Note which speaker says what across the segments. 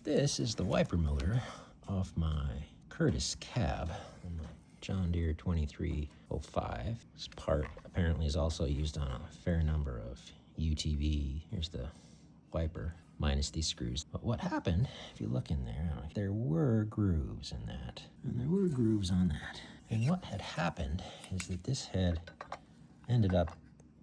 Speaker 1: This is the wiper motor off my Curtis cab on the John Deere 2305. This part apparently is also used on a fair number of UTV. Here's the wiper minus these screws. But what happened, if you look in there were grooves in that. And there were grooves on that. And what had happened is that this head ended up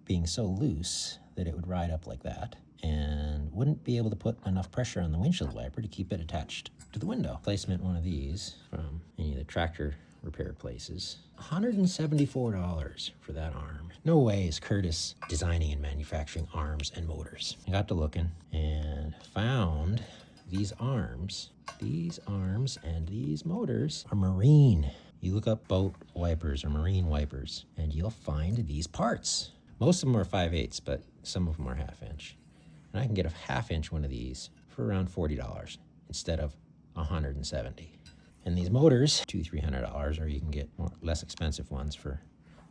Speaker 1: being so loose that it would ride up like that and wouldn't be able to put enough pressure on the windshield wiper to keep it attached to the window. Placement one of these from any of the tractor repair places. $174 for that arm. No way is Curtis designing and manufacturing arms and motors. I got to looking and found these arms. These arms and these motors are marine. You look up boat wipers or marine wipers and you'll find these parts. Most of them are 5/8, but some of them are 1/2 inch. And I can get a 1/2 inch one of these for around $40 instead of $170. And these motors, $200-300, or you can get less expensive ones for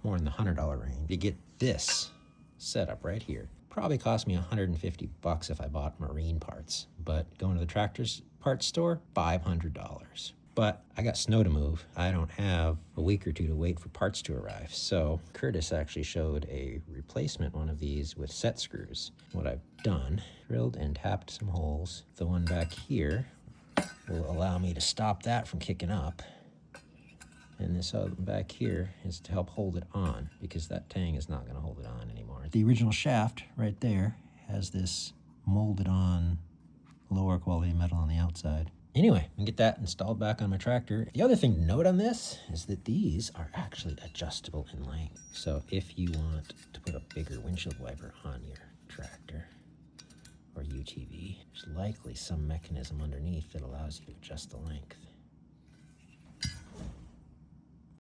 Speaker 1: more in the $100 range. You get this setup right here. Probably cost me $150 if I bought marine parts, but going to the tractor's parts store, $500. But I got snow to move. I don't have a week or two to wait for parts to arrive. So Curtis actually showed a replacement one of these with set screws. What I've done, drilled and tapped some holes. The one back here will allow me to stop that from kicking up. And this other back here is to help hold it on because that tang is not gonna hold it on anymore. The original shaft right there has this molded on lower quality metal on the outside. Anyway, I can get that installed back on my tractor. The other thing to note on this is that these are actually adjustable in length. So if you want to put a bigger windshield wiper on your tractor or UTV, there's likely some mechanism underneath that allows you to adjust the length.